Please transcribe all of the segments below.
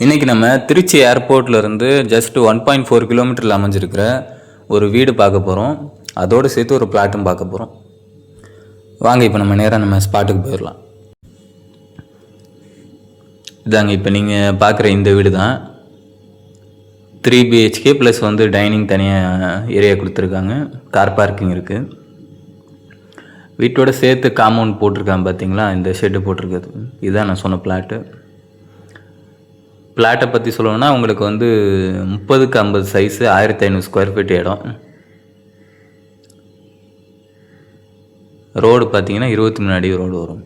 இன்றைக்கி நம்ம திருச்சி ஏர்போர்ட்லேருந்து ஜஸ்ட் 1.4 கிலோமீட்டரில் அமைஞ்சிருக்கிற ஒரு வீடு பார்க்க போகிறோம். அதோடு சேர்த்து ஒரு பிளாட்டும் பார்க்க போகிறோம். வாங்க இப்போ நம்ம நேராக நம்ம ஸ்பாட்டுக்கு போயிடலாம். இதாங்க இப்போ நீங்கள் பார்க்குற இந்த வீடு தான். 3 BHK ப்ளஸ் டைனிங் தனியாக ஏரியா கொடுத்துருக்காங்க. கார் பார்க்கிங் இருக்குது. வீட்டோட சேர்த்து காம்பவுண்ட் போட்டிருக்காங்க பார்த்தீங்களா, இந்த ஷெட்டு போட்டிருக்குது. இதுதான் நான் சொன்ன பிளாட்டை பற்றி சொல்லணும்னா உங்களுக்கு 30x50 சைஸு 1500 ஸ்கொயர் ஃபீட் இடம். ரோடு பார்த்தீங்கன்னா 23 அடி ரோடு வரும்.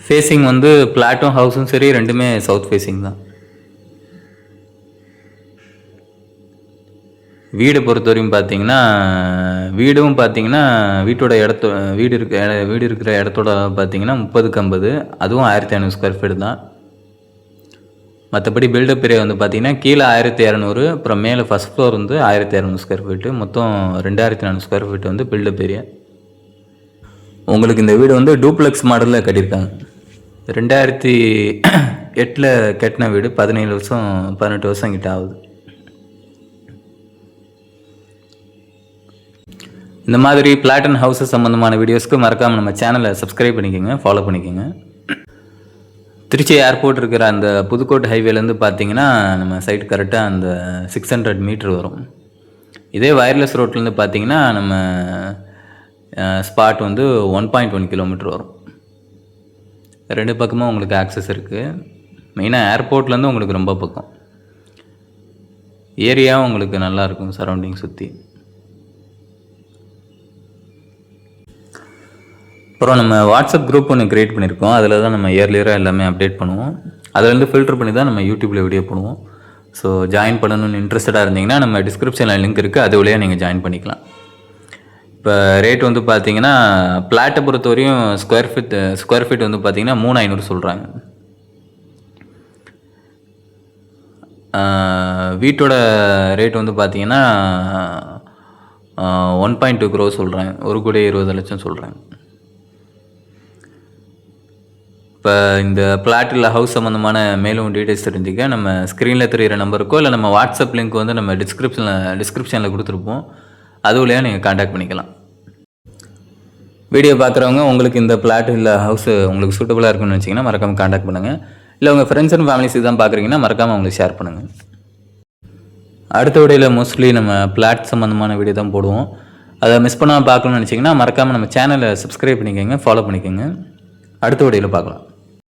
ஃபேஸிங் பிளாட்டும் ஹவுஸும் சரி ரெண்டுமே சவுத் ஃபேஸிங் தான். வீடு பொறுத்தவரையும் பார்த்தீங்கன்னா வீட்டோட வீடு இருக்கிற இடத்தோட பார்த்தீங்கன்னா 30x50, அதுவும் 1500 ஸ்கொயர் ஃபீட் தான். மற்றபடி பில்டப் ஏரியா பார்த்தீங்கன்னா கீழே 1200, அப்புறம் மேலே ஃபஸ்ட் ஃப்ளோர் 1200 ஸ்கொயர் ஃபீட்டு, மொத்தம் 2400 ஸ்கொயர் ஃபீட் பில்டப் ஏரியா. உங்களுக்கு இந்த வீடு டூப்ளெக்ஸ் மாடலில் கட்டியிருக்காங்க. 2008 கட்டின வீடு, 18 வருஷம் கிட்ட ஆகுது. இந்த மாதிரி பிளாட் அண்ட் ஹவுஸஸ் சம்மந்தமான வீடியோஸ்க்கு மறக்காமல் நம்ம சேனலை சப்ஸ்கிரைப் பண்ணிக்கோங்க, ஃபாலோ பண்ணிக்கோங்க. திருச்சி ஏர்போர்ட் இருக்கிற அந்த புதுக்கோட்டை ஹைவேலேருந்து பார்த்தீங்கன்னா நம்ம சைட் கரெக்டாக அந்த 600 மீட்டர் வரும். இதே வயர்லெஸ் ரோட்லேருந்து பார்த்தீங்கன்னா நம்ம ஸ்பாட் 1.1 கிலோமீட்டர் வரும். ரெண்டு பக்கமும் உங்களுக்கு ஆக்சஸ் இருக்குது. மெயினாக ஏர்போர்ட்லேருந்து உங்களுக்கு ரொம்ப பக்கம். ஏரியாவும் உங்களுக்கு நல்லாயிருக்கும், சரௌண்டிங் சுற்றி. அப்புறம் நம்ம வாட்ஸ்அப் குரூப் ஒன்று க்ரியேட் பண்ணியிருக்கோம். அதில் தான் நம்ம இயர்லியராக எல்லாமே அப்டேட் பண்ணுவோம். அதிலேருந்து ஃபில்டர் பண்ணி தான் நம்ம யூடியூப்பில் வீடியோ போடுவோம். ஸோ ஜாயின் பண்ணணும்னு இன்ட்ரெஸ்டடாக இருந்தீங்கன்னா நம்ம டிஸ்கிரிப்ஷனில் லிங்க் இருக்குது, அது வழியாக நீங்கள் ஜாயின் பண்ணிக்கலாம். இப்போ ரேட் பார்த்தீங்கன்னா பிளாட்டை பொறுத்தவரையும் ஸ்கொயர் ஃபீட் பார்த்தீங்கன்னா 3500 சொல்கிறாங்க. வீட்டோட ரேட் பார்த்தீங்கன்னா 1.2 crore சொல்கிறாங்க. 1,20,00,000 சொல்கிறாங்க. இப்போ இந்த பிளாட் இல்லை ஹவுஸ் சம்மந்தமான மேலும் டீட்டெயில்ஸ் தெரிஞ்சுக்க நம்ம ஸ்க்ரீனில் தெரிகிற நம்பருக்கோ இல்லை நம்ம வாட்ஸ்அப் லிங்க் நம்ம டிஸ்கிரிப்ஷனில் கொடுத்துருப்போம். அது வழியாக நீங்கள் காண்டாக்ட் பண்ணிக்கலாம். வீடியோ பார்க்குறவங்க உங்களுக்கு இந்த பிளாட் இல்லை ஹவுஸ் உங்களுக்கு சூட்டபுளாக இருக்குன்னு நினச்சிங்கன்னா மறக்காமல் காண்டாக்ட் பண்ணுங்கள். இல்லை உங்கள் ஃப்ரெண்ட்ஸ் அண்ட் ஃபேமிலிஸ் தான் பார்க்குறீங்கன்னா மறக்காமல் அவங்களுக்கு ஷேர் பண்ணுங்கள். அடுத்த வீடியோவில் மோஸ்ட்லி நம்ம பிளாட் சம்மந்தமான வீடியோ தான் போடுவோம். அதை மிஸ் பண்ணாமல் பார்க்கணும்னு நினச்சிங்கன்னா மறக்காமல் நம்ம சேனலை சப்ஸ்கிரைப் பண்ணிக்கோங்க, ஃபாலோ பண்ணிக்கோங்க. அடுத்த வீடியோவில் பார்க்கலாம்.